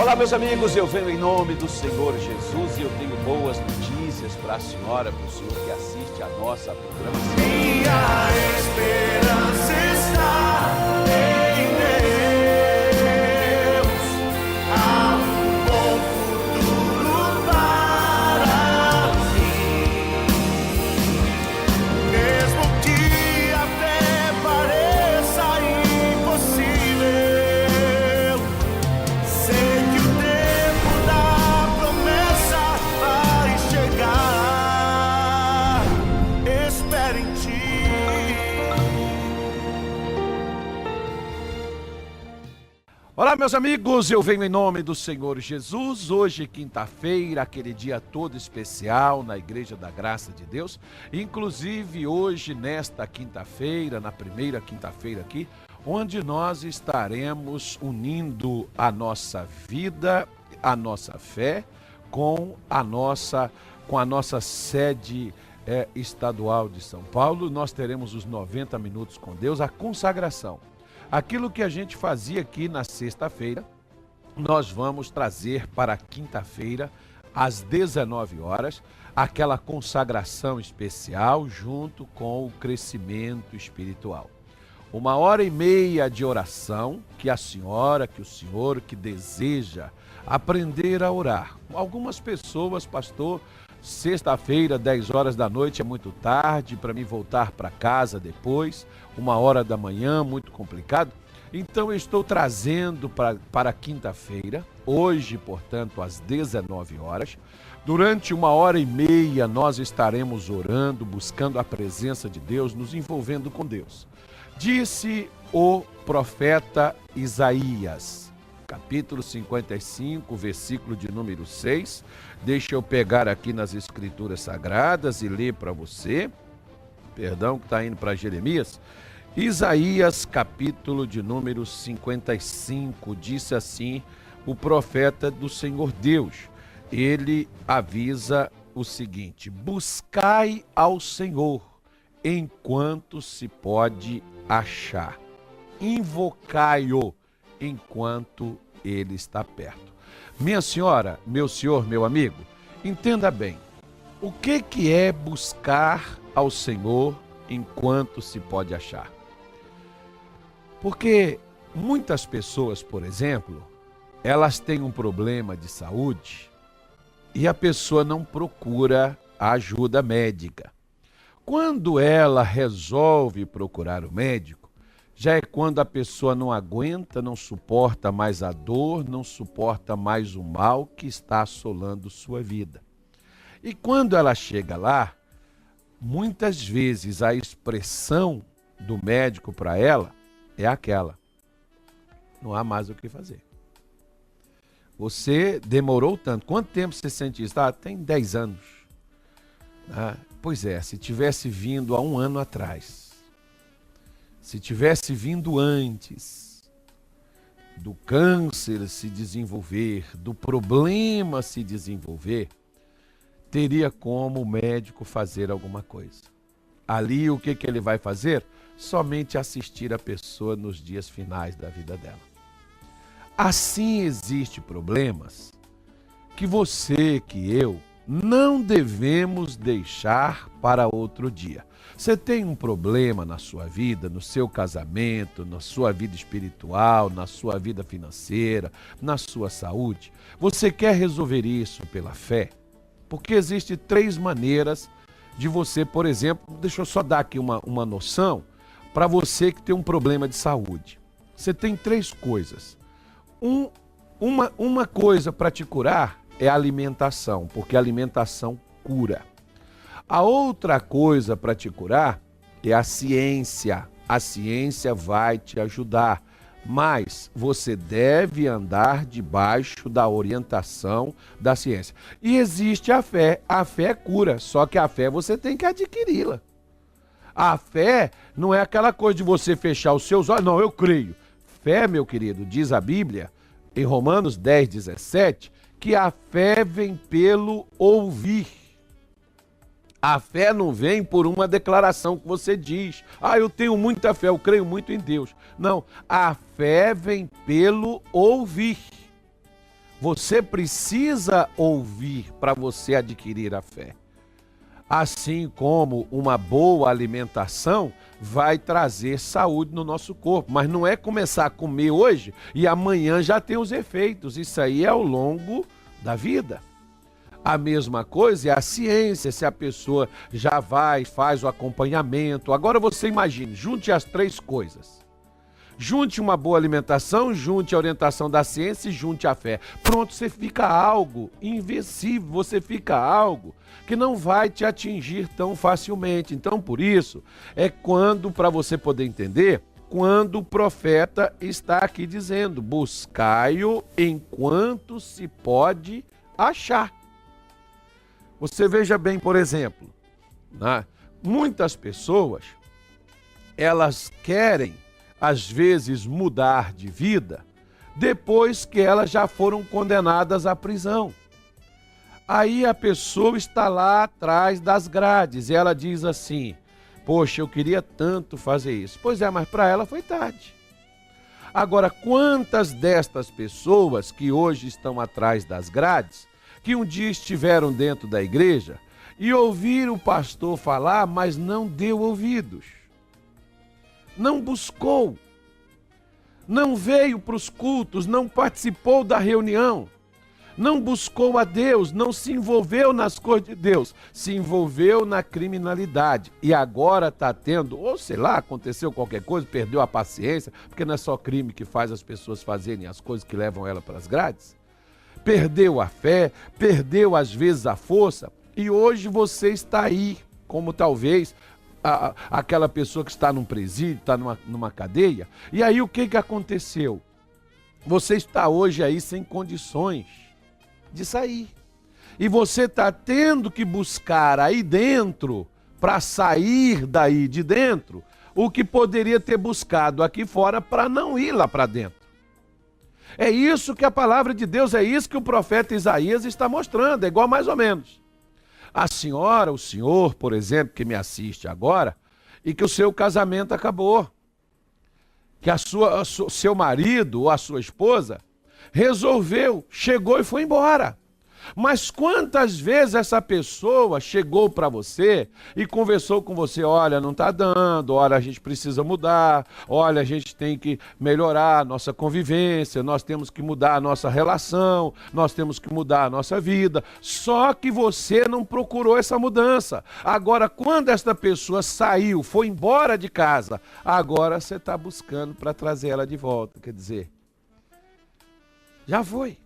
Olá, meus amigos, eu venho em nome do Senhor Jesus e eu tenho boas notícias para a senhora, para o senhor que assiste a nossa programação. Minha esperança está em Deus, há um bom futuro para mim, mesmo que a fé pareça impossível, sei que o tempo da promessa vai chegar, espero em ti. Olá, meus amigos, eu venho em nome do Senhor Jesus. Hoje, quinta-feira, aquele dia todo especial na Igreja da Graça de Deus. Inclusive, hoje, nesta quinta-feira, na primeira quinta-feira aqui, onde nós estaremos unindo a nossa vida, a nossa fé, com a nossa sede estadual de São Paulo. Nós teremos os 90 minutos com Deus, a consagração. Aquilo que a gente fazia aqui na sexta-feira, nós vamos trazer para a quinta-feira, às 19 horas, aquela consagração especial junto com o crescimento espiritual. 1h30 de oração que a senhora, que o senhor que deseja aprender a orar. Algumas pessoas, pastor, sexta-feira, 10 horas da noite é muito tarde para mim voltar para casa depois, 1h da manhã, muito complicado. Então eu estou trazendo para quinta-feira, hoje, portanto, às 19 horas. Durante 1h30 nós estaremos orando, buscando a presença de Deus, nos envolvendo com Deus. Disse o profeta Isaías, capítulo 55, versículo de número 6. Deixa eu pegar aqui nas Escrituras Sagradas e ler para você. Perdão, que está indo para Jeremias. Isaías, capítulo de número 55, disse assim o profeta do Senhor Deus. Ele avisa o seguinte: buscai ao Senhor enquanto se pode achar. Invocai-o enquanto ele está perto. Minha senhora, meu senhor, meu amigo, entenda bem. O que é buscar ao Senhor enquanto se pode achar? Porque muitas pessoas, por exemplo, elas têm um problema de saúde e a pessoa não procura a ajuda médica. Quando ela resolve procurar o médico, já é quando a pessoa não aguenta, não suporta mais a dor, não suporta mais o mal que está assolando sua vida. E quando ela chega lá, muitas vezes a expressão do médico para ela é aquela: não há mais o que fazer. Você demorou tanto. Quanto tempo você sente isso? Tem 10 anos. Pois é, se tivesse vindo há 1 ano atrás, se tivesse vindo antes do câncer se desenvolver, do problema se desenvolver, teria como o médico fazer alguma coisa. Ali o que ele vai fazer? Somente assistir a pessoa nos dias finais da vida dela. Assim existem problemas que você, que eu, não devemos deixar para outro dia. Você tem um problema na sua vida, no seu casamento, na sua vida espiritual, na sua vida financeira, na sua saúde. Você quer resolver isso pela fé? Porque existem 3 maneiras de você, por exemplo, deixa eu só dar aqui uma noção para você que tem um problema de saúde. Você tem 3 coisas. Uma coisa para te curar é a alimentação, porque a alimentação cura. A outra coisa para te curar é a ciência. A ciência vai te ajudar, mas você deve andar debaixo da orientação da ciência. E existe a fé. A fé cura, só que a fé você tem que adquiri-la. A fé não é aquela coisa de você fechar os seus olhos. Não, eu creio. Fé, meu querido, diz a Bíblia, em Romanos 10:17, que a fé vem pelo ouvir. A fé não vem por uma declaração que você diz: eu tenho muita fé, eu creio muito em Deus. Não, a fé vem pelo ouvir. Você precisa ouvir para você adquirir a fé. Assim como uma boa alimentação vai trazer saúde no nosso corpo. Mas não é começar a comer hoje e amanhã já tem os efeitos. Isso aí é ao longo da vida. A mesma coisa é a ciência, se a pessoa já vai, faz o acompanhamento. Agora você imagine, junte as três coisas. Junte uma boa alimentação, junte a orientação da ciência e junte a fé. Pronto, você fica algo invencível, você fica algo que não vai te atingir tão facilmente. Então, por isso, é quando, para você poder entender, quando o profeta está aqui dizendo, buscai-o enquanto se pode achar. Você veja bem, por exemplo, né? Muitas pessoas, elas querem às vezes mudar de vida, depois que elas já foram condenadas à prisão. Aí a pessoa está lá atrás das grades e ela diz assim, poxa, eu queria tanto fazer isso. Pois é, mas para ela foi tarde. Agora, quantas destas pessoas que hoje estão atrás das grades, que um dia estiveram dentro da igreja e ouviram o pastor falar, mas não deu ouvidos? Não buscou, não veio para os cultos, não participou da reunião, não buscou a Deus, não se envolveu nas coisas de Deus, se envolveu na criminalidade e agora está tendo, ou sei lá, aconteceu qualquer coisa, perdeu a paciência, porque não é só crime que faz as pessoas fazerem as coisas que levam ela para as grades, perdeu a fé, perdeu às vezes a força e hoje você está aí, como talvez aquela pessoa que está num presídio, está numa cadeia, e aí o que aconteceu? Você está hoje aí sem condições de sair, e você está tendo que buscar aí dentro, para sair daí de dentro, o que poderia ter buscado aqui fora para não ir lá para dentro. É isso que a palavra de Deus, é isso que o profeta Isaías está mostrando, é igual mais ou menos. A senhora, o senhor, por exemplo, que me assiste agora, e que o seu casamento acabou, que seu marido ou a sua esposa resolveu, chegou e foi embora. Mas quantas vezes essa pessoa chegou para você e conversou com você, olha, não está dando, olha, a gente precisa mudar, olha, a gente tem que melhorar a nossa convivência, nós temos que mudar a nossa relação, nós temos que mudar a nossa vida, só que você não procurou essa mudança. Agora, quando esta pessoa saiu, foi embora de casa, agora você está buscando para trazer ela de volta, quer dizer, já foi.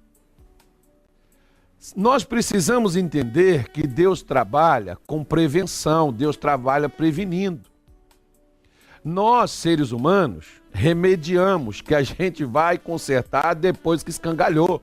Nós precisamos entender que Deus trabalha com prevenção, Deus trabalha prevenindo. Nós, seres humanos, remediamos, que a gente vai consertar depois que escangalhou.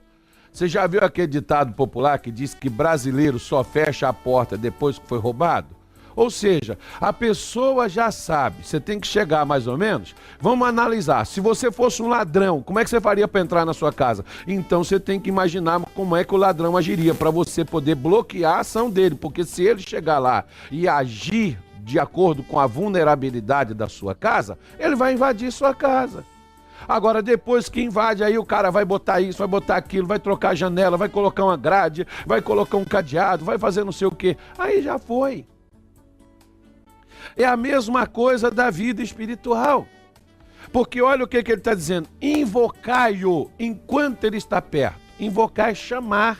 Você já viu aquele ditado popular que diz que brasileiro só fecha a porta depois que foi roubado? Ou seja, a pessoa já sabe, você tem que chegar mais ou menos, vamos analisar, se você fosse um ladrão, como é que você faria para entrar na sua casa? Então você tem que imaginar como é que o ladrão agiria, para você poder bloquear a ação dele, porque se ele chegar lá e agir de acordo com a vulnerabilidade da sua casa, ele vai invadir sua casa. Agora, depois que invade, aí o cara vai botar isso, vai botar aquilo, vai trocar a janela, vai colocar uma grade, vai colocar um cadeado, vai fazer não sei o quê, aí já foi. É a mesma coisa da vida espiritual. Porque olha o que ele está dizendo. Invocai-o enquanto ele está perto. Invocar é chamar.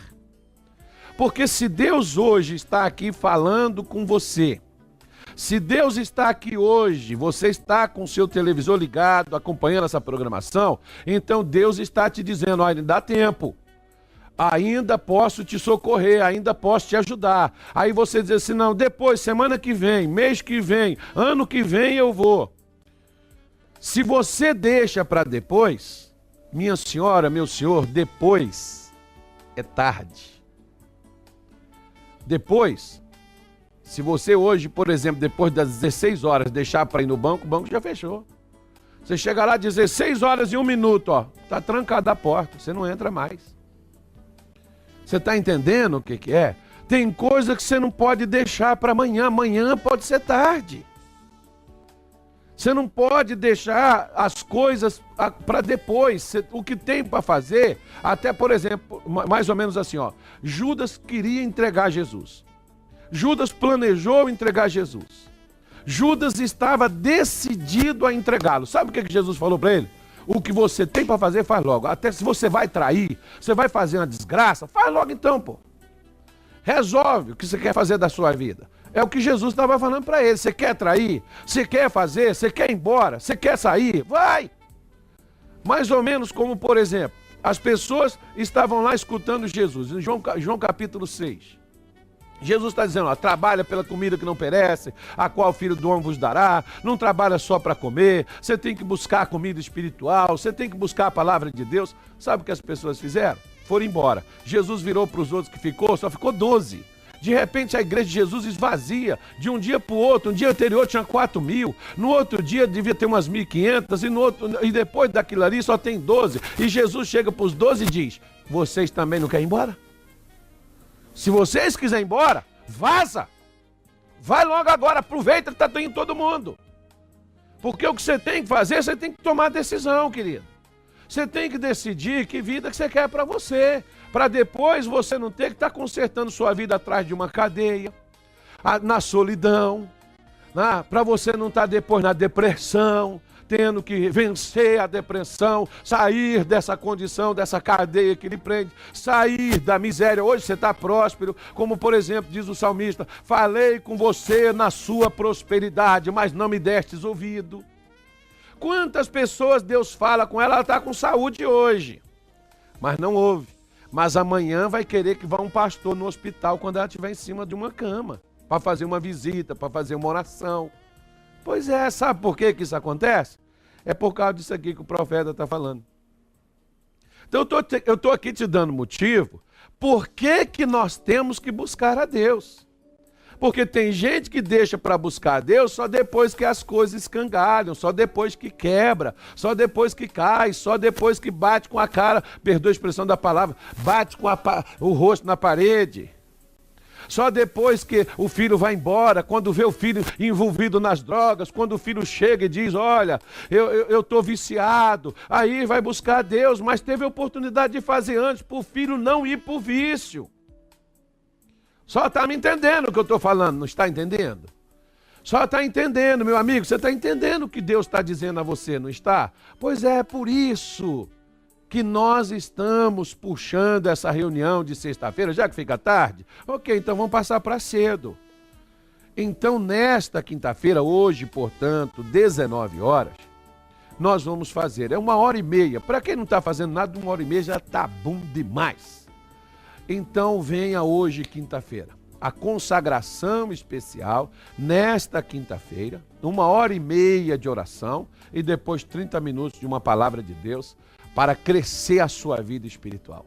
Porque se Deus hoje está aqui falando com você, se Deus está aqui hoje, você está com o seu televisor ligado, acompanhando essa programação, então Deus está te dizendo, olha, dá tempo. Ainda posso te socorrer, ainda posso te ajudar. Aí você diz assim, não, depois, semana que vem, mês que vem, ano que vem eu vou. Se você deixa para depois, minha senhora, meu senhor, depois é tarde. Depois, se você hoje, por exemplo, depois das 16 horas deixar para ir no banco, o banco já fechou. Você chega lá 16 horas e 1 minuto, ó, tá trancada a porta, você não entra mais. Você está entendendo o que é? Tem coisa que você não pode deixar para amanhã. Amanhã pode ser tarde. Você não pode deixar as coisas para depois. O que tem para fazer, até por exemplo, mais ou menos assim, ó. Judas queria entregar Jesus. Judas planejou entregar Jesus. Judas estava decidido a entregá-lo. Sabe o que Jesus falou para ele? O que você tem para fazer, faz logo. Até se você vai trair, você vai fazer uma desgraça, faz logo então, pô. Resolve o que você quer fazer da sua vida. É o que Jesus estava falando para ele. Você quer trair? Você quer fazer? Você quer ir embora? Você quer sair? Vai! Mais ou menos como, por exemplo, as pessoas estavam lá escutando Jesus. Em João capítulo 6. Jesus está dizendo, ó, trabalha pela comida que não perece, a qual o Filho do Homem vos dará, não trabalha só para comer, você tem que buscar a comida espiritual, você tem que buscar a palavra de Deus. Sabe o que as pessoas fizeram? Foram embora. Jesus virou para os outros que ficou, só ficou 12. De repente a igreja de Jesus esvazia, de um dia para o outro. Um dia anterior tinha 4.000, no outro dia devia ter umas 1.500, e depois daquilo ali só tem 12. E Jesus chega para os 12 e diz, vocês também não querem ir embora? Se vocês quiserem ir embora, vaza. Vai logo agora, aproveita que está indo todo mundo. Porque o que você tem que fazer, você tem que tomar decisão, querido. Você tem que decidir que vida que você quer para você. Para depois você não ter que estar consertando sua vida atrás de uma cadeia, na solidão, para você não estar depois na depressão, tendo que vencer a depressão, sair dessa condição, dessa cadeia que lhe prende, sair da miséria. Hoje você está próspero, como por exemplo diz o salmista, falei com você na sua prosperidade, mas não me destes ouvido. Quantas pessoas Deus fala com ela está com saúde hoje, mas não ouve. Mas amanhã vai querer que vá um pastor no hospital quando ela estiver em cima de uma cama, para fazer uma visita, para fazer uma oração. Pois é, sabe por que isso acontece? É por causa disso aqui que o profeta está falando. Então eu estou aqui te dando motivo, por que nós temos que buscar a Deus? Porque tem gente que deixa para buscar a Deus só depois que as coisas escangalham, só depois que quebra, só depois que cai, só depois que bate com a cara, perdoa a expressão da palavra, bate com o rosto na parede. Só depois que o filho vai embora, quando vê o filho envolvido nas drogas, quando o filho chega e diz, olha, eu estou viciado, aí vai buscar a Deus, mas teve a oportunidade de fazer antes, para o filho não ir para o vício. Só está me entendendo o que eu estou falando, não está entendendo? Só está entendendo, meu amigo, você está entendendo o que Deus está dizendo a você, não está? Pois é, por isso que nós estamos puxando essa reunião de sexta-feira, já que fica tarde. Ok, então vamos passar para cedo. Então, nesta quinta-feira, hoje, portanto, 19 horas, nós vamos fazer, é 1h30. Para quem não está fazendo nada, 1h30 já está bom demais. Então, venha hoje, quinta-feira, a consagração especial, nesta quinta-feira, 1h30 de oração e depois 30 minutos de uma palavra de Deus, para crescer a sua vida espiritual,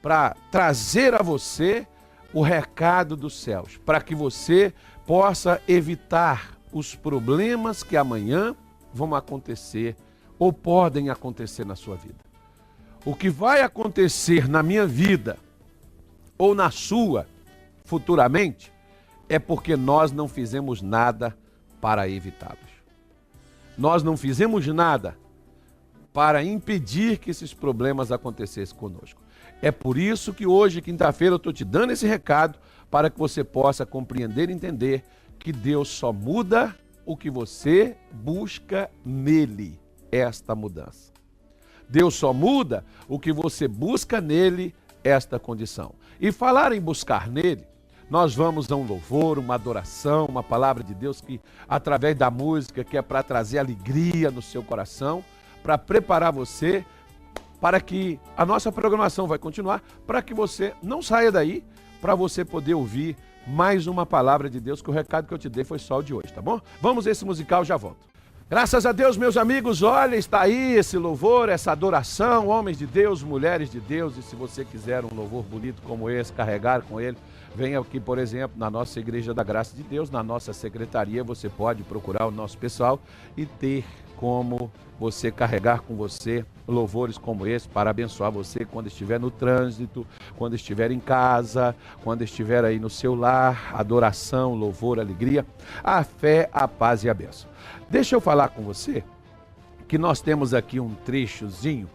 para trazer a você o recado dos céus, para que você possa evitar os problemas que amanhã vão acontecer ou podem acontecer na sua vida. O que vai acontecer na minha vida ou na sua futuramente é porque nós não fizemos nada para evitá-los. Nós não fizemos nada para impedir que esses problemas acontecessem conosco. É por isso que hoje, quinta-feira, eu estou te dando esse recado para que você possa compreender e entender que Deus só muda o que você busca nele, esta mudança. Deus só muda o que você busca nele, esta condição. E falar em buscar nele, nós vamos a um louvor, uma adoração, uma palavra de Deus que, através da música, que é para trazer alegria no seu coração, para preparar você, para que a nossa programação vai continuar, para que você não saia daí, para você poder ouvir mais uma palavra de Deus, que o recado que eu te dei foi só o de hoje, tá bom? Vamos esse musical, já volto. Graças a Deus, meus amigos, olha, está aí esse louvor, essa adoração, homens de Deus, mulheres de Deus, e se você quiser um louvor bonito como esse, carregar com ele, venha aqui, por exemplo, na nossa Igreja da Graça de Deus, na nossa secretaria, você pode procurar o nosso pessoal e ter como você carregar com você louvores como esse para abençoar você quando estiver no trânsito, quando estiver em casa, quando estiver aí no seu lar, adoração, louvor, alegria, a fé, a paz e a bênção. Deixa eu falar com você que nós temos aqui um trechozinho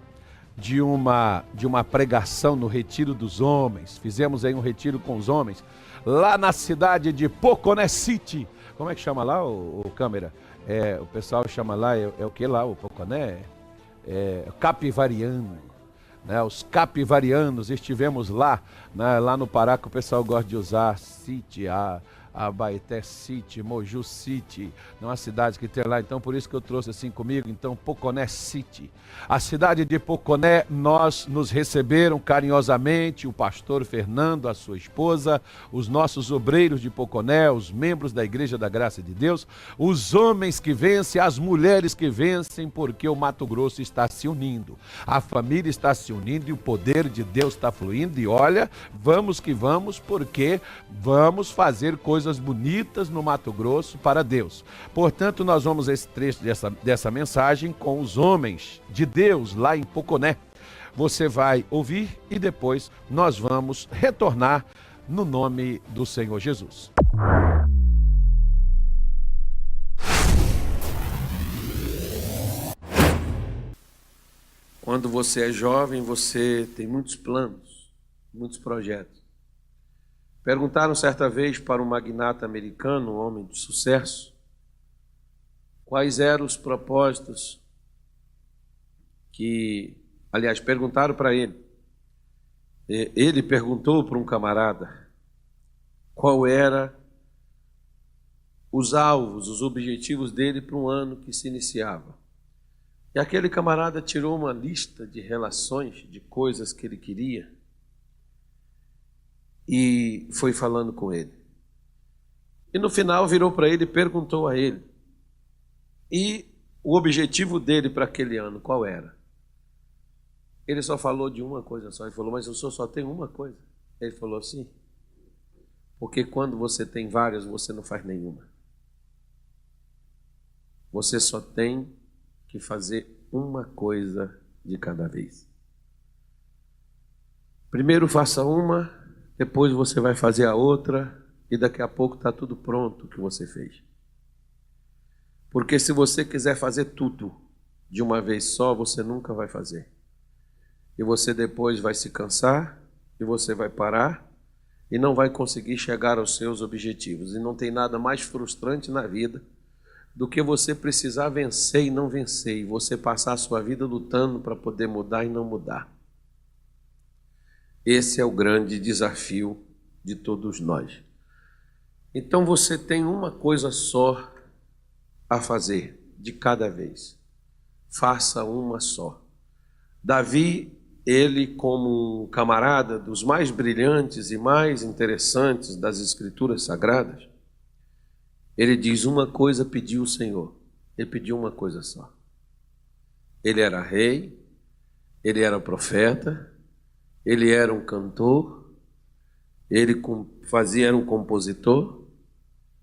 de uma pregação no Retiro dos Homens. Fizemos aí um retiro com os homens, lá na cidade de Poconé City. Como é que chama lá, o câmera? O pessoal chama lá, é o que lá, o Poconé? Capivariano. Né? Os capivarianos, estivemos lá, né? Lá no Pará, que o pessoal gosta de usar City, Abaeté City, Moju City, não é cidade que tem lá, então por isso que eu trouxe assim comigo, então Poconé City. A cidade de Poconé, nos receberam carinhosamente, o pastor Fernando, a sua esposa, os nossos obreiros de Poconé, os membros da Igreja da Graça de Deus, os homens que vencem, as mulheres que vencem, porque o Mato Grosso está se unindo, a família está se unindo e o poder de Deus está fluindo, e olha, vamos que vamos, porque vamos fazer coisas bonitas no Mato Grosso para Deus. Portanto, nós vamos a esse trecho dessa mensagem com os homens de Deus lá em Poconé. Você vai ouvir e depois nós vamos retornar no nome do Senhor Jesus. Quando você é jovem, você tem muitos planos, muitos projetos. Perguntaram certa vez para um magnata americano, um homem de sucesso, quais eram os propósitos perguntaram para ele. Ele perguntou para um camarada qual era os alvos, os objetivos dele para um ano que se iniciava. E aquele camarada tirou uma lista de relações, de coisas que ele queria, e foi falando com ele. E no final virou para ele e perguntou a ele, e o objetivo dele para aquele ano, qual era? Ele só falou de uma coisa só. Ele falou, mas o senhor só tem uma coisa? Ele falou, sim. Porque quando você tem várias, você não faz nenhuma. Você só tem que fazer uma coisa de cada vez. Primeiro faça uma, depois você vai fazer a outra, e daqui a pouco está tudo pronto o que você fez. Porque se você quiser fazer tudo de uma vez só, você nunca vai fazer. E você depois vai se cansar, e você vai parar, e não vai conseguir chegar aos seus objetivos. E não tem nada mais frustrante na vida do que você precisar vencer e não vencer, e você passar a sua vida lutando para poder mudar e não mudar. Esse é o grande desafio de todos nós. Então você tem uma coisa só a fazer, de cada vez. Faça uma só. Davi, ele como um camarada dos mais brilhantes e mais interessantes das Escrituras Sagradas, ele diz, uma coisa pediu o Senhor. Ele pediu uma coisa só. Ele era rei, ele era profeta, ele era um cantor, ele era um compositor,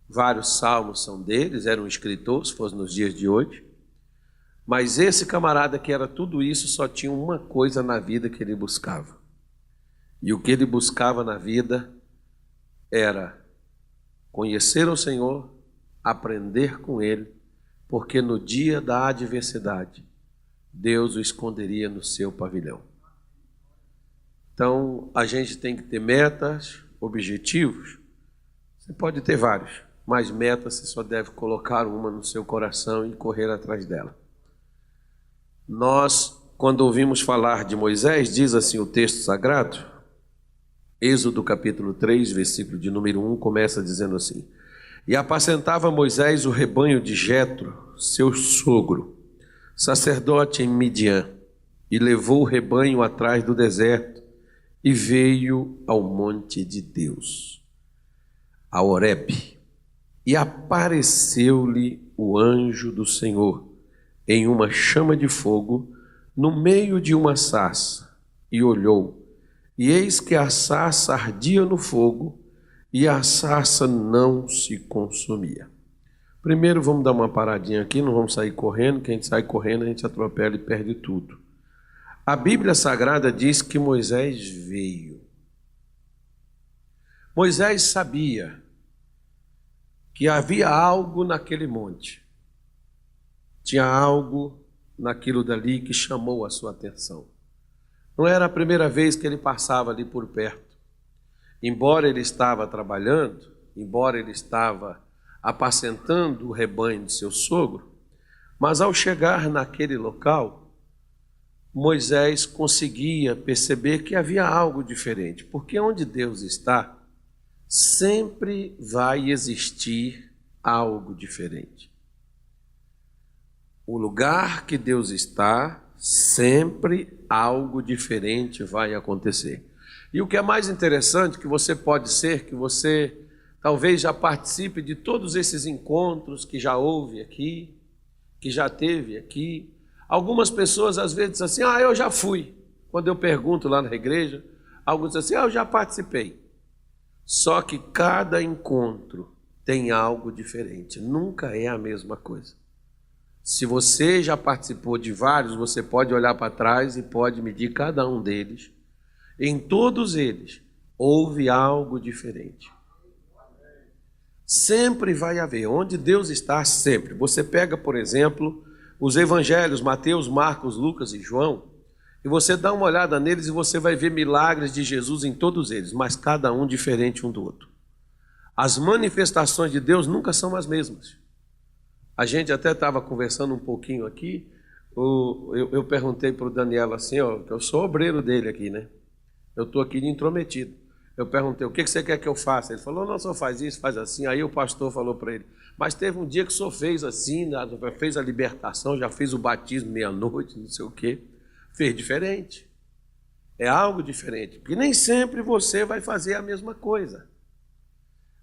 vários salmos são deles, era um escritor, se fosse nos dias de hoje. Mas esse camarada que era tudo isso só tinha uma coisa na vida que ele buscava. E o que ele buscava na vida era conhecer o Senhor, aprender com Ele, porque no dia da adversidade, Deus o esconderia no seu pavilhão. Então, a gente tem que ter metas, objetivos. Você pode ter vários, mas metas você só deve colocar uma no seu coração e correr atrás dela. Nós, quando ouvimos falar de Moisés, diz assim o texto sagrado, Êxodo capítulo 3, versículo de número 1, começa dizendo assim: E apacentava Moisés o rebanho de Jetro, seu sogro, sacerdote em Midian, e levou o rebanho atrás do deserto, e veio ao monte de Deus, a Horebe, e apareceu-lhe o anjo do Senhor, em uma chama de fogo, no meio de uma sarça, e olhou, e eis que a sarça ardia no fogo, e a sarça não se consumia. Primeiro vamos dar uma paradinha aqui, não vamos sair correndo, que a gente sai correndo, a gente atropela e perde tudo. A Bíblia Sagrada diz que Moisés veio. Moisés sabia que havia algo naquele monte. Tinha algo naquilo dali que chamou a sua atenção. Não era a primeira vez que ele passava ali por perto. Embora ele estava trabalhando, embora ele estava apacentando o rebanho de seu sogro, mas ao chegar naquele local, Moisés conseguia perceber que havia algo diferente, porque onde Deus está, sempre vai existir algo diferente. O lugar que Deus está, sempre algo diferente vai acontecer. E o que é mais interessante, que você pode ser, que você talvez já participe de todos esses encontros que já houve aqui, que já teve aqui. Algumas pessoas às vezes dizem assim, eu já fui. Quando eu pergunto lá na igreja, alguns dizem assim, eu já participei. Só que cada encontro tem algo diferente, nunca é a mesma coisa. Se você já participou de vários, você pode olhar para trás e pode medir cada um deles. Em todos eles, houve algo diferente. Sempre vai haver, onde Deus está, sempre. Você pega, por exemplo, os evangelhos, Mateus, Marcos, Lucas e João, e você dá uma olhada neles e você vai ver milagres de Jesus em todos eles, mas cada um diferente um do outro. As manifestações de Deus nunca são as mesmas. A gente até estava conversando um pouquinho aqui, eu perguntei para o Daniel assim, que eu sou obreiro dele aqui, né? Eu estou aqui de intrometido. Eu perguntei, o que você quer que eu faça? Ele falou, não, o senhor faz isso, faz assim. Aí o pastor falou para ele, mas teve um dia que o senhor fez assim, fez a libertação, já fez o batismo meia-noite, não sei o quê. Fez diferente. É algo diferente, porque nem sempre você vai fazer a mesma coisa.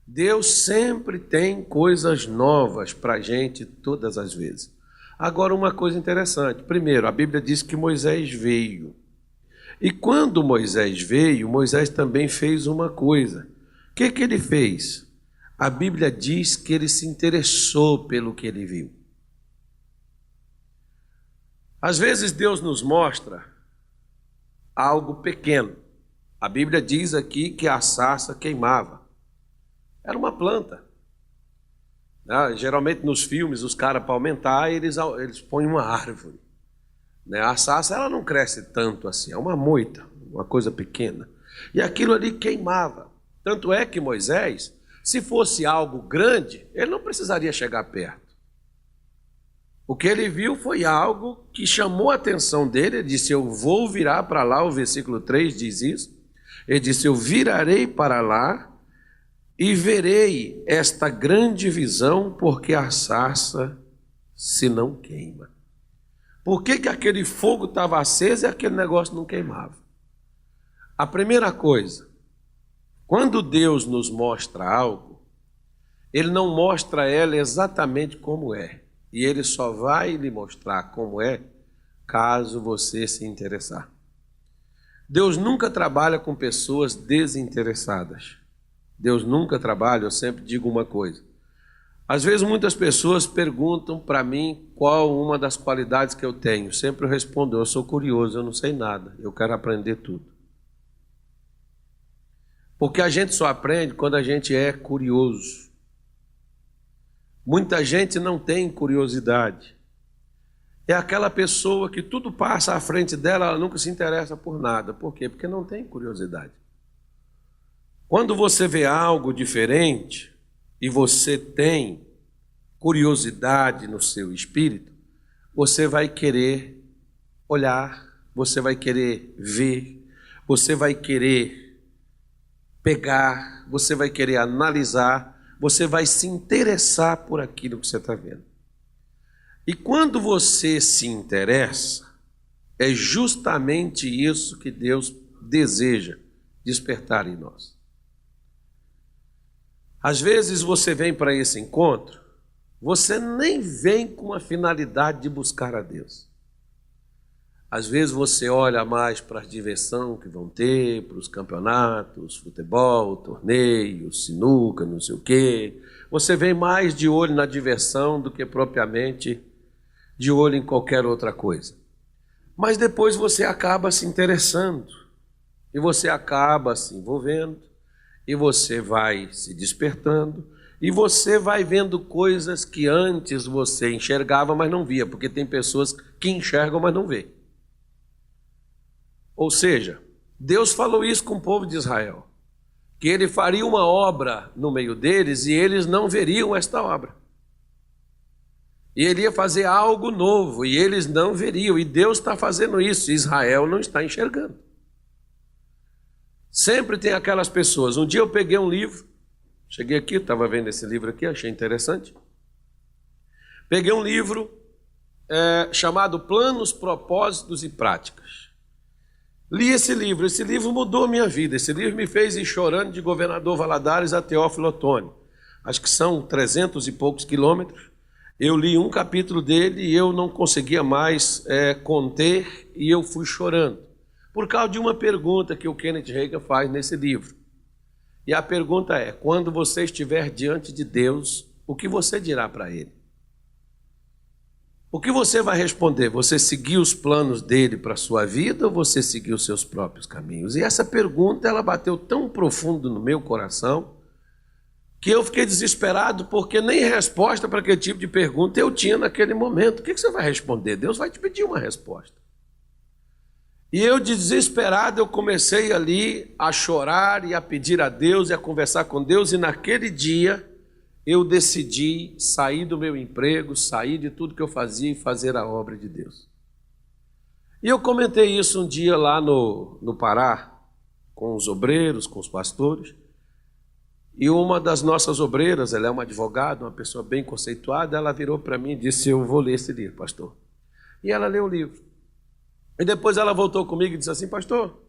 Deus sempre tem coisas novas para a gente todas as vezes. Agora, uma coisa interessante. Primeiro, a Bíblia diz que Moisés veio. E quando Moisés veio, Moisés também fez uma coisa. O que ele fez? A Bíblia diz que ele se interessou pelo que ele viu. Às vezes Deus nos mostra algo pequeno. A Bíblia diz aqui que a sarça queimava. Era uma planta. Geralmente nos filmes, os caras, para aumentar, eles põem uma árvore. A sarça ela não cresce tanto assim, é uma moita, uma coisa pequena. E aquilo ali queimava. Tanto é que Moisés, se fosse algo grande, ele não precisaria chegar perto. O que ele viu foi algo que chamou a atenção dele. Ele disse, eu vou virar para lá, o versículo 3 diz isso. Ele disse, eu virarei para lá e verei esta grande visão, porque a sarça se não queima. Por que aquele fogo estava aceso e aquele negócio não queimava? A primeira coisa, quando Deus nos mostra algo, Ele não mostra ela exatamente como é. E Ele só vai lhe mostrar como é, caso você se interessar. Deus nunca trabalha com pessoas desinteressadas. Deus nunca trabalha, eu sempre digo uma coisa. Às vezes muitas pessoas perguntam para mim qual uma das qualidades que eu tenho. Sempre eu respondo, eu sou curioso, eu não sei nada, eu quero aprender tudo. Porque a gente só aprende quando a gente é curioso. Muita gente não tem curiosidade. É aquela pessoa que tudo passa à frente dela, ela nunca se interessa por nada. Por quê? Porque não tem curiosidade. Quando você vê algo diferente e você tem curiosidade no seu espírito, você vai querer olhar, você vai querer ver, você vai querer pegar, você vai querer analisar, você vai se interessar por aquilo que você está vendo. E quando você se interessa, é justamente isso que Deus deseja despertar em nós. Às vezes você vem para esse encontro, você nem vem com a finalidade de buscar a Deus. Às vezes você olha mais para a diversão que vão ter, para os campeonatos, futebol, torneios, sinuca, não sei o quê. Você vem mais de olho na diversão do que propriamente de olho em qualquer outra coisa. Mas depois você acaba se interessando, e você acaba se envolvendo, e você vai se despertando, e você vai vendo coisas que antes você enxergava, mas não via, porque tem pessoas que enxergam, mas não vê. Ou seja, Deus falou isso com o povo de Israel, que ele faria uma obra no meio deles e eles não veriam esta obra. E ele ia fazer algo novo e eles não veriam. E Deus está fazendo isso, Israel não está enxergando. Sempre tem aquelas pessoas. Um dia eu peguei um livro, cheguei aqui, estava vendo esse livro aqui, achei interessante. Peguei um livro chamado Planos, Propósitos e Práticas. Li esse livro mudou a minha vida. Esse livro me fez ir chorando de Governador Valadares a Teófilo Otoni. Acho que são 300 e poucos quilômetros. Eu li um capítulo dele e eu não conseguia mais conter e eu fui chorando. Por causa de uma pergunta que o Kenneth Hagin faz nesse livro. E a pergunta é, quando você estiver diante de Deus, o que você dirá para Ele? O que você vai responder? Você seguiu os planos dele para a sua vida ou você seguiu os seus próprios caminhos? E essa pergunta, ela bateu tão profundo no meu coração que eu fiquei desesperado porque nem resposta para aquele tipo de pergunta eu tinha naquele momento. O que você vai responder? Deus vai te pedir uma resposta. E eu, desesperado, eu comecei ali a chorar e a pedir a Deus e a conversar com Deus, e naquele dia eu decidi sair do meu emprego, sair de tudo que eu fazia e fazer a obra de Deus. E eu comentei isso um dia lá no Pará, com os obreiros, com os pastores, e uma das nossas obreiras, ela é uma advogada, uma pessoa bem conceituada, ela virou para mim e disse, eu vou ler esse livro, pastor. E ela leu o livro. E depois ela voltou comigo e disse assim, pastor,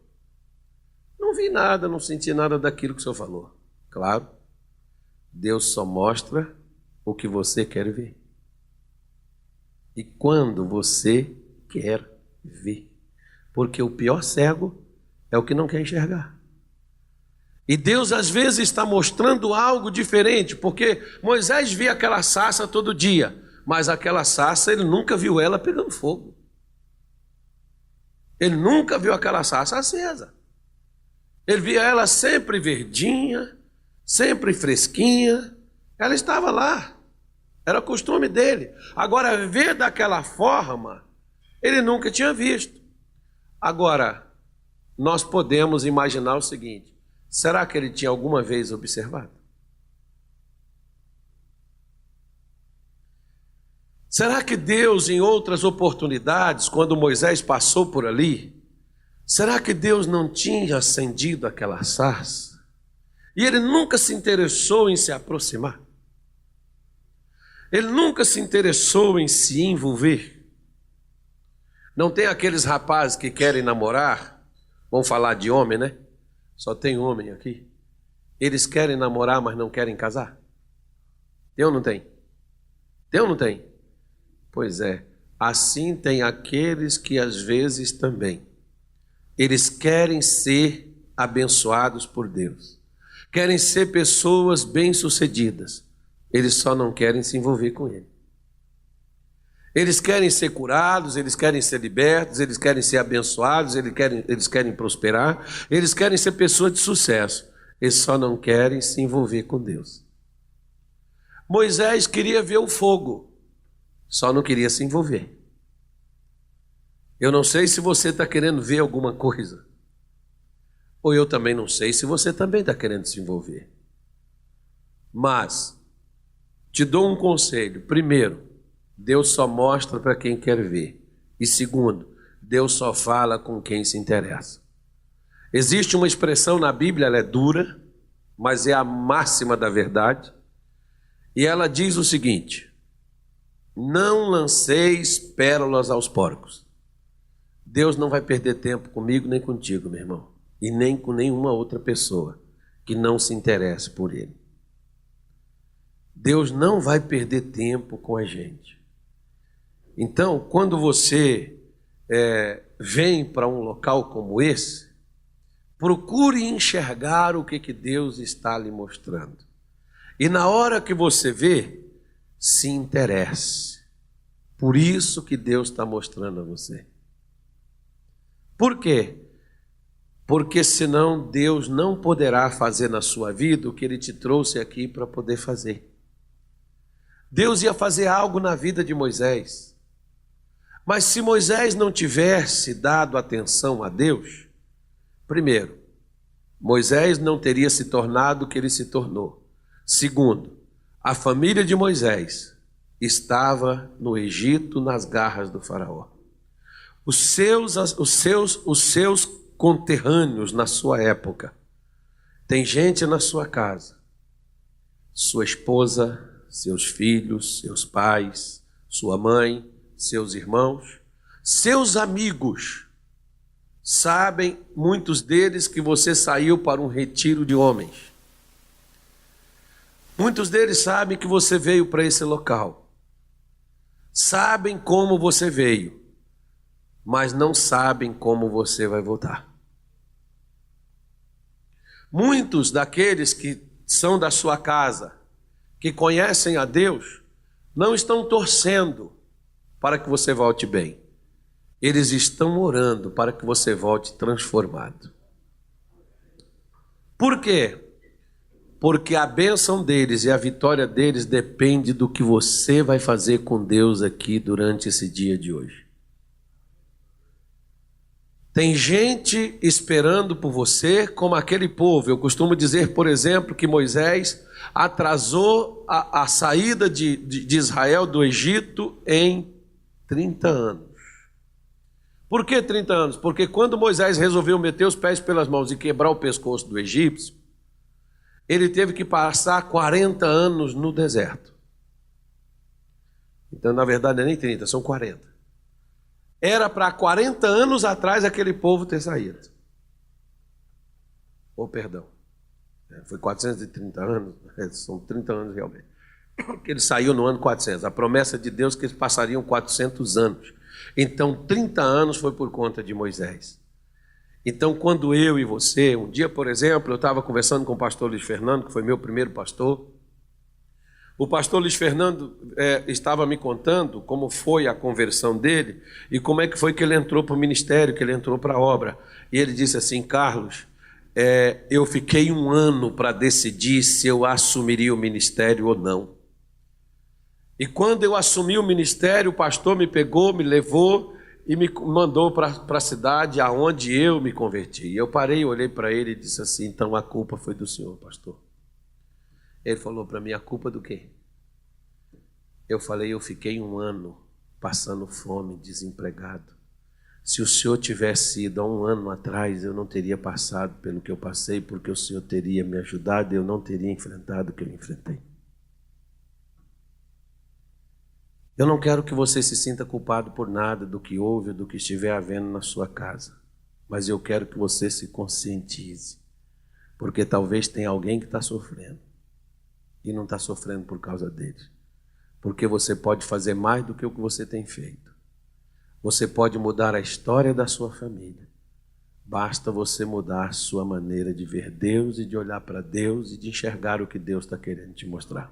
não vi nada, não senti nada daquilo que o senhor falou. Claro, Deus só mostra o que você quer ver. E quando você quer ver. Porque o pior cego é o que não quer enxergar. E Deus às vezes está mostrando algo diferente, porque Moisés via aquela sarça todo dia, mas aquela sarça ele nunca viu ela pegando fogo. Ele nunca viu aquela sarça acesa. Ele via ela sempre verdinha, sempre fresquinha. Ela estava lá. Era o costume dele. Agora, ver daquela forma, ele nunca tinha visto. Agora, nós podemos imaginar o seguinte, será que ele tinha alguma vez observado? Será que Deus, em outras oportunidades, quando Moisés passou por ali, será que Deus não tinha acendido aquela sarça? E ele nunca se interessou em se aproximar? Ele nunca se interessou em se envolver? Não tem aqueles rapazes que querem namorar? Vamos falar de homem, né? Só tem homem aqui. Eles querem namorar, mas não querem casar? Tem ou não tem? Tem ou não tem? Pois é, assim tem aqueles que às vezes também, eles querem ser abençoados por Deus, querem ser pessoas bem-sucedidas, eles só não querem se envolver com Ele. Eles querem ser curados, eles querem ser libertos, eles querem ser abençoados, eles querem prosperar, eles querem ser pessoas de sucesso, eles só não querem se envolver com Deus. Moisés queria ver o fogo, só não queria se envolver. Eu não sei se você está querendo ver alguma coisa, ou eu também não sei se você também está querendo se envolver. Mas, te dou um conselho. Primeiro, Deus só mostra para quem quer ver. E segundo, Deus só fala com quem se interessa. Existe uma expressão na Bíblia, ela é dura, mas é a máxima da verdade. E ela diz o seguinte, não lanceis pérolas aos porcos. Deus não vai perder tempo comigo nem contigo, meu irmão. E nem com nenhuma outra pessoa que não se interesse por Ele. Deus não vai perder tempo com a gente. Então, quando você vem para um local como esse, procure enxergar o que Deus está lhe mostrando. E na hora que você vê, se interesse. Por isso que Deus está mostrando a você. Por quê? Porque senão Deus não poderá fazer na sua vida o que Ele te trouxe aqui para poder fazer. Deus ia fazer algo na vida de Moisés. Mas se Moisés não tivesse dado atenção a Deus, primeiro, Moisés não teria se tornado o que ele se tornou. Segundo, a família de Moisés estava no Egito nas garras do faraó. Os seus conterrâneos na sua época. Tem gente na sua casa, sua esposa, seus filhos, seus pais, sua mãe, seus irmãos, seus amigos. Sabem, muitos deles, que você saiu para um retiro de homens. Muitos deles sabem que você veio para esse local. Sabem como você veio, mas não sabem como você vai voltar. Muitos daqueles que são da sua casa, que conhecem a Deus, não estão torcendo para que você volte bem. Eles estão orando para que você volte transformado. Por quê? Porque a bênção deles e a vitória deles depende do que você vai fazer com Deus aqui durante esse dia de hoje. Tem gente esperando por você como aquele povo. Eu costumo dizer, por exemplo, que Moisés atrasou a saída de Israel do Egito em 30 anos. Por que 30 anos? Porque quando Moisés resolveu meter os pés pelas mãos e quebrar o pescoço do egípcio, ele teve que passar 40 anos no deserto. Então, na verdade, não é nem 30, são 40. Era para 40 anos atrás aquele povo ter saído. Perdão. Foi 430 anos, são 30 anos realmente. Porque ele saiu no ano 400. A promessa de Deus é que eles passariam 400 anos. Então, 30 anos foi por conta de Moisés. Então, quando eu e você, um dia, por exemplo, eu estava conversando com o pastor Luiz Fernando, que foi meu primeiro pastor. O pastor Luiz Fernando estava me contando como foi a conversão dele e como é que foi que ele entrou para o ministério, que ele entrou para a obra. E ele disse assim: Carlos, eu fiquei um ano para decidir se eu assumiria o ministério ou não. E quando eu assumi o ministério, o pastor me pegou, me levou e me mandou para a cidade aonde eu me converti. E eu parei, olhei para ele e disse assim: então a culpa foi do senhor, pastor. Ele falou para mim: a culpa do quê? Eu falei: eu fiquei um ano passando fome, desempregado. Se o senhor tivesse ido há um ano atrás, eu não teria passado pelo que eu passei, porque o senhor teria me ajudado e eu não teria enfrentado o que eu enfrentei. Eu não quero que você se sinta culpado por nada do que houve ou do que estiver havendo na sua casa, mas eu quero que você se conscientize, porque talvez tenha alguém que está sofrendo e não está sofrendo por causa deles, porque você pode fazer mais do que o que você tem feito. Você pode mudar a história da sua família. Basta você mudar a sua maneira de ver Deus e de olhar para Deus e de enxergar o que Deus está querendo te mostrar.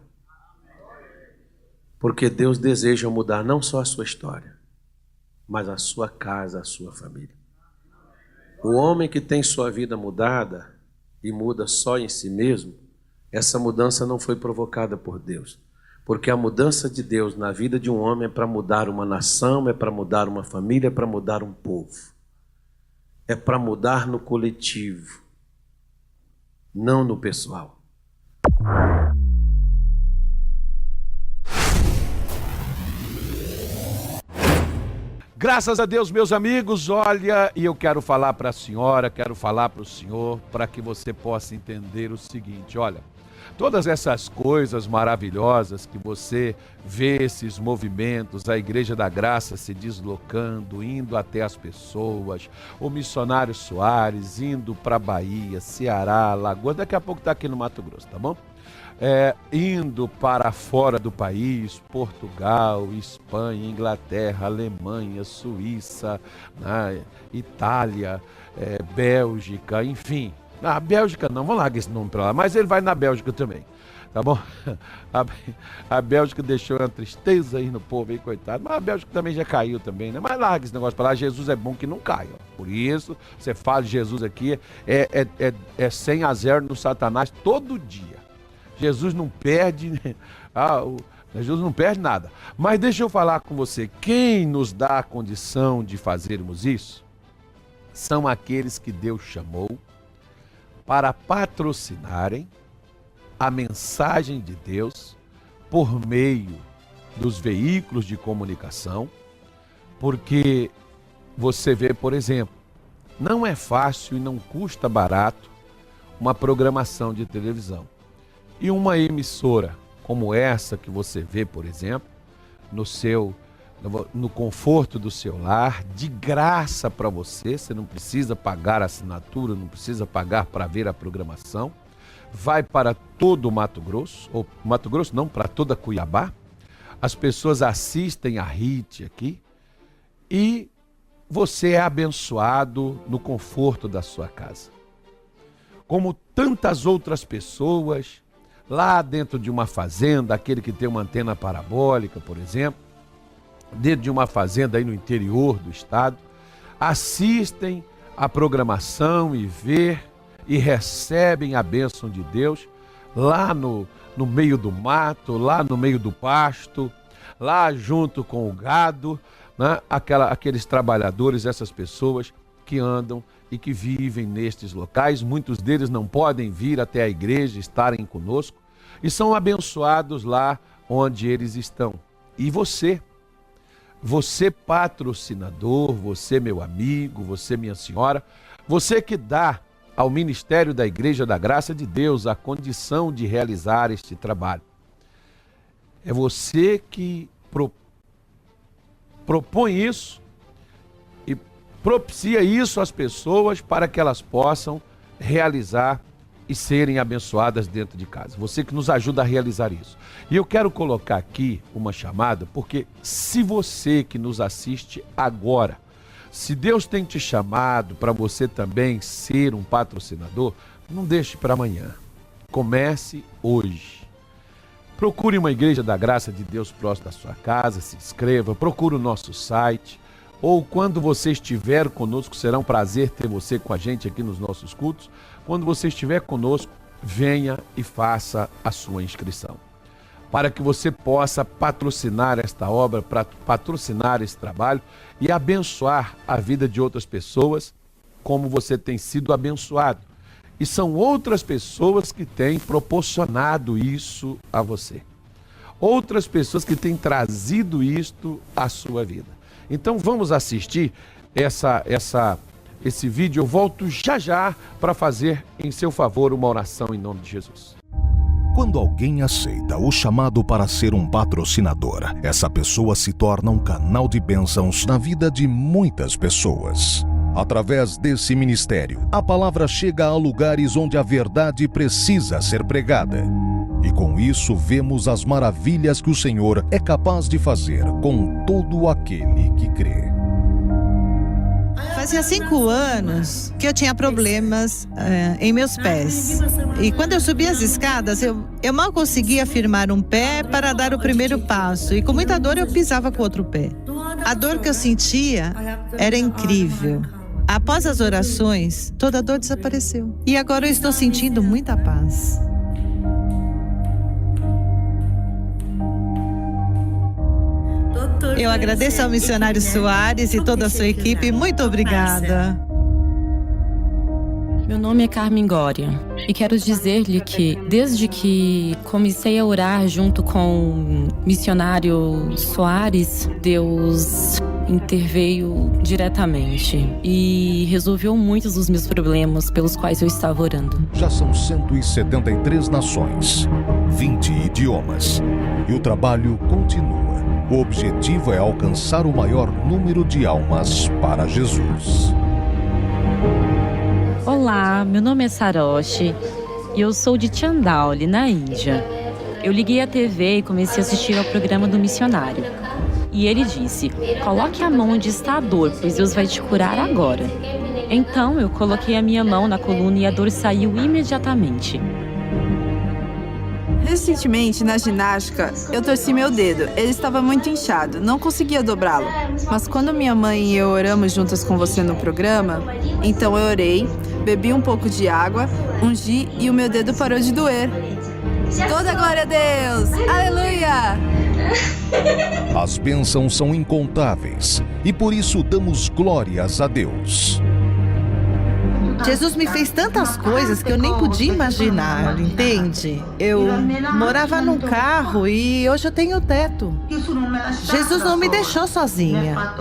Porque Deus deseja mudar não só a sua história, mas a sua casa, a sua família. O homem que tem sua vida mudada e muda só em si mesmo, essa mudança não foi provocada por Deus. Porque a mudança de Deus na vida de um homem é para mudar uma nação, é para mudar uma família, é para mudar um povo. É para mudar no coletivo, não no pessoal. Graças a Deus, meus amigos, olha, e eu quero falar para a senhora, quero falar para o senhor, para que você possa entender o seguinte: olha, todas essas coisas maravilhosas que você vê, esses movimentos, a Igreja da Graça se deslocando, indo até as pessoas, o missionário Soares indo para Bahia, Ceará, Alagoas, daqui a pouco está aqui no Mato Grosso, tá bom? Indo para fora do país, Portugal, Espanha, Inglaterra, Alemanha, Suíça, né, Itália, Bélgica, enfim. Na Bélgica não, vamos largar esse nome para lá, mas ele vai na Bélgica também. tá bom? A Bélgica deixou uma tristeza aí no povo, aí, coitado. Mas a Bélgica também já caiu também, né? Mas larga esse negócio pra lá, Jesus é bom que não caia. Por isso, você fala de Jesus aqui, é 100-0 no Satanás todo dia. Jesus não perde, né? Jesus não perde nada. Mas deixa eu falar com você, quem nos dá a condição de fazermos isso são aqueles que Deus chamou para patrocinarem a mensagem de Deus por meio dos veículos de comunicação, porque você vê, por exemplo, não é fácil e não custa barato uma programação de televisão. E uma emissora como essa que você vê, por exemplo, no conforto do seu lar, de graça para você não precisa pagar assinatura, não precisa pagar para ver a programação, vai para todo o Mato Grosso, ou Mato Grosso não, para toda Cuiabá, as pessoas assistem a RIT aqui e você é abençoado no conforto da sua casa. Como tantas outras pessoas, lá dentro de uma fazenda, aquele que tem uma antena parabólica, por exemplo, dentro de uma fazenda aí no interior do estado, assistem a programação e recebem a bênção de Deus lá no meio do mato, lá no meio do pasto, lá junto com o gado, né? Aqueles trabalhadores, essas pessoas que andam e que vivem nestes locais, muitos deles não podem vir até a igreja, estarem conosco, e são abençoados lá onde eles estão. E você patrocinador, você meu amigo, você minha senhora, você que dá ao Ministério da Igreja da Graça de Deus a condição de realizar este trabalho. É você que propõe isso e propicia isso às pessoas para que elas possam realizar e serem abençoadas dentro de casa. Você que nos ajuda a realizar isso. E eu quero colocar aqui uma chamada, porque se você que nos assiste agora, se Deus tem te chamado para você também ser um patrocinador, não deixe para amanhã. Comece hoje. Procure uma igreja da graça de Deus próximo da sua casa, se inscreva, procure o nosso site, ou quando você estiver conosco, será um prazer ter você com a gente aqui nos nossos cultos. Quando você estiver conosco, venha e faça a sua inscrição, para que você possa patrocinar esta obra, patrocinar esse trabalho e abençoar a vida de outras pessoas, como você tem sido abençoado. E são outras pessoas que têm proporcionado isso a você. Outras pessoas que têm trazido isto à sua vida. Então vamos assistir esse vídeo. Eu volto já para fazer em seu favor uma oração em nome de Jesus. Quando alguém aceita o chamado para ser um patrocinador, essa pessoa se torna um canal de bênçãos na vida de muitas pessoas. Através desse ministério, a palavra chega a lugares onde a verdade precisa ser pregada. E com isso vemos as maravilhas que o Senhor é capaz de fazer com todo aquele que crê. Fazia 5 anos que eu tinha problemas em meus pés. E quando eu subia as escadas, eu mal conseguia firmar um pé para dar o primeiro passo. E com muita dor eu pisava com o outro pé. A dor que eu sentia era incrível. Após as orações, toda a dor desapareceu. E agora eu estou sentindo muita paz. Eu agradeço ao missionário Soares e toda a sua equipe. Muito obrigada. Meu nome é Carmen Gória e quero dizer-lhe que desde que comecei a orar junto com o missionário Soares, Deus interveio diretamente e resolveu muitos dos meus problemas pelos quais eu estava orando. Já são 173 nações, 20 idiomas e o trabalho continua. O objetivo é alcançar o maior número de almas para Jesus. Olá, meu nome é Saroshi e eu sou de Chandauli, na Índia. Eu liguei a TV e comecei a assistir ao programa do missionário. E ele disse, coloque a mão onde está a dor, pois Deus vai te curar agora. Então eu coloquei a minha mão na coluna e a dor saiu imediatamente. Recentemente, na ginástica, eu torci meu dedo. Ele estava muito inchado, não conseguia dobrá-lo. Mas quando minha mãe e eu oramos juntas com você no programa, então eu orei, bebi um pouco de água, ungi e o meu dedo parou de doer. Toda glória a Deus! Aleluia! As bênçãos são incontáveis e por isso damos glórias a Deus. Jesus me fez tantas coisas que eu nem podia imaginar, entende? Eu morava num carro e hoje eu tenho teto. Jesus não me deixou sozinha.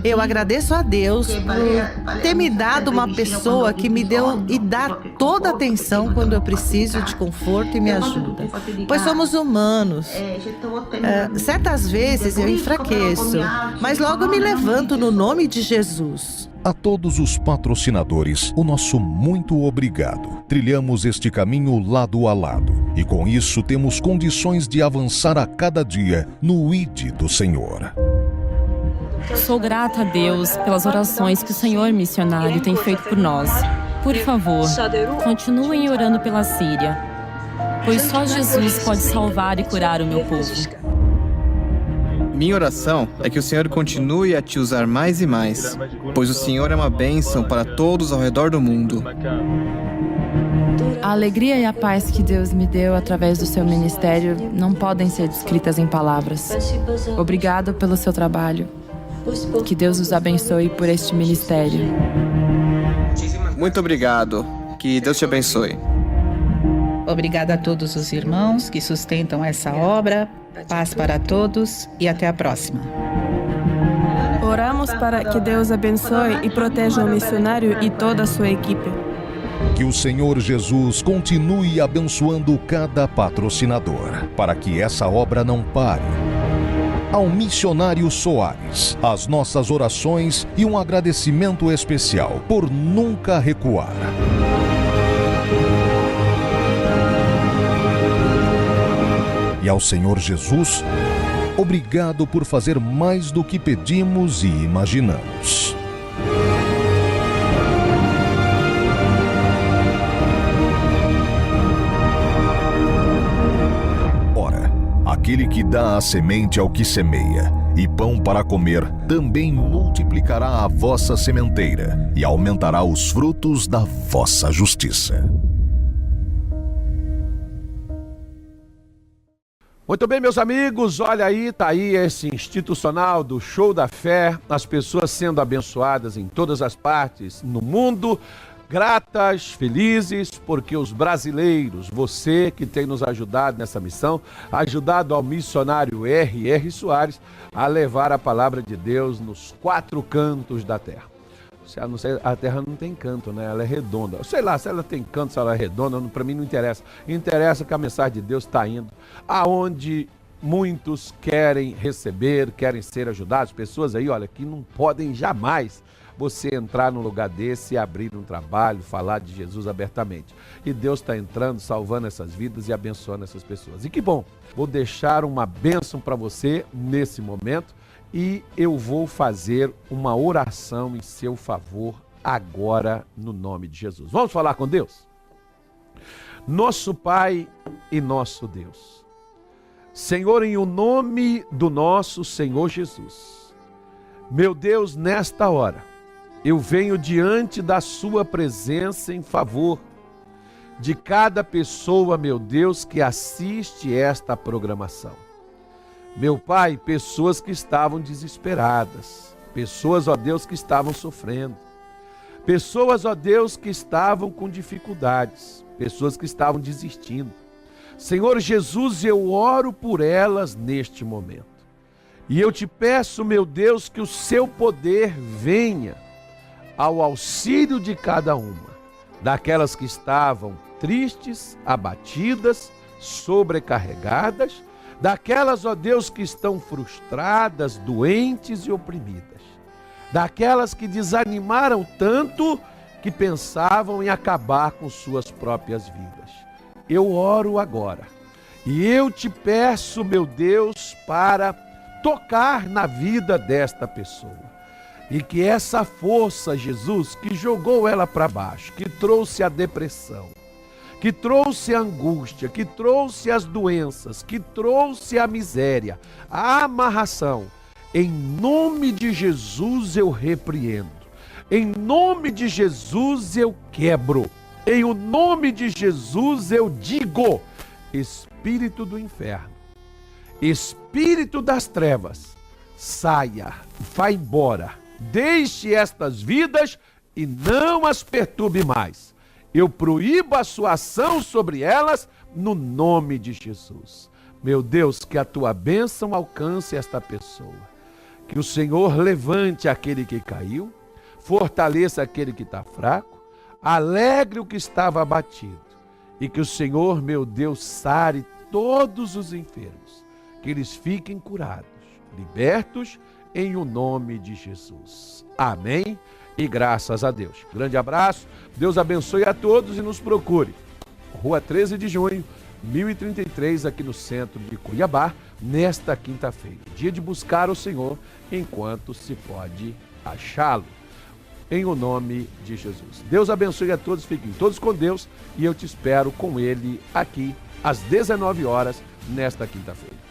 Eu agradeço a Deus por ter me dado uma pessoa que me deu e dá toda a atenção quando eu preciso de conforto e me ajuda. Pois somos humanos. Certas vezes eu enfraqueço, mas logo me levanto no nome de Jesus. A todos os patrocinadores, o nosso muito obrigado. Trilhamos este caminho lado a lado e com isso temos condições de avançar a cada dia no ID do Senhor. Sou grata a Deus pelas orações que o Senhor missionário tem feito por nós. Por favor, continuem orando pela Síria, pois só Jesus pode salvar e curar o meu povo. Minha oração é que o Senhor continue a te usar mais e mais, pois o Senhor é uma bênção para todos ao redor do mundo. A alegria e a paz que Deus me deu através do seu ministério não podem ser descritas em palavras. Obrigado pelo seu trabalho. Que Deus os abençoe por este ministério. Muito obrigado. Que Deus te abençoe. Obrigada a todos os irmãos que sustentam essa obra. Paz para todos e até a próxima. Oramos para que Deus abençoe e proteja o missionário e toda a sua equipe. Que o Senhor Jesus continue abençoando cada patrocinador, para que essa obra não pare. Ao missionário Soares, as nossas orações e um agradecimento especial por nunca recuar. E ao Senhor Jesus, obrigado por fazer mais do que pedimos e imaginamos. Ora, aquele que dá a semente ao que semeia e pão para comer, também multiplicará a vossa sementeira e aumentará os frutos da vossa justiça. Muito bem, meus amigos, olha aí, tá aí esse institucional do Show da Fé, as pessoas sendo abençoadas em todas as partes no mundo, gratas, felizes, porque os brasileiros, você que tem nos ajudado nessa missão, ajudado ao missionário R.R. Soares a levar a palavra de Deus nos 4 cantos da terra. Não sei, a terra não tem canto, né? Ela é redonda. Sei lá, se ela tem canto, se ela é redonda, para mim não interessa. Interessa que a mensagem de Deus está indo aonde muitos querem receber, querem ser ajudados. Pessoas aí, olha, que não podem jamais você entrar num lugar desse e abrir um trabalho, falar de Jesus abertamente. E Deus está entrando, salvando essas vidas e abençoando essas pessoas. E que bom, vou deixar uma bênção para você nesse momento. E eu vou fazer uma oração em seu favor agora no nome de Jesus. Vamos falar com Deus? Nosso Pai e nosso Deus. Senhor, em o nome do nosso Senhor Jesus. Meu Deus, nesta hora, eu venho diante da sua presença em favor de cada pessoa, meu Deus, que assiste esta programação. Meu Pai, pessoas que estavam desesperadas, pessoas, ó Deus, que estavam sofrendo, pessoas, ó Deus, que estavam com dificuldades, pessoas que estavam desistindo. Senhor Jesus, eu oro por elas neste momento. E eu te peço, meu Deus, que o seu poder venha ao auxílio de cada uma, daquelas que estavam tristes, abatidas, sobrecarregadas, daquelas, ó Deus, que estão frustradas, doentes e oprimidas, daquelas que desanimaram tanto que pensavam em acabar com suas próprias vidas. Eu oro agora e eu te peço, meu Deus, para tocar na vida desta pessoa e que essa força, Jesus, que jogou ela para baixo, que trouxe a depressão, que trouxe a angústia, que trouxe as doenças, que trouxe a miséria, a amarração, em nome de Jesus eu repreendo. Em nome de Jesus eu quebro. Em o nome de Jesus eu digo: espírito do inferno, espírito das trevas, saia, vá embora, deixe estas vidas e não as perturbe mais. Eu proíbo a sua ação sobre elas no nome de Jesus. Meu Deus, que a tua bênção alcance esta pessoa. Que o Senhor levante aquele que caiu, fortaleça aquele que está fraco, alegre o que estava abatido. E que o Senhor, meu Deus, sare todos os enfermos. Que eles fiquem curados, libertos, em o nome de Jesus. Amém? E graças a Deus. Grande abraço, Deus abençoe a todos e nos procure. Rua 13 de junho, 1033, aqui no centro de Cuiabá, nesta quinta-feira. Dia de buscar o Senhor enquanto se pode achá-lo. Em o nome de Jesus. Deus abençoe a todos, fiquem todos com Deus e eu te espero com Ele aqui às 19 horas nesta quinta-feira.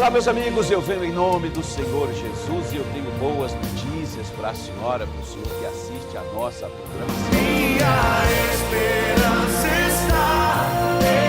Olá, meus amigos, eu venho em nome do Senhor Jesus e eu tenho boas notícias para a senhora, para o senhor que assiste a nossa programação. Minha esperança está em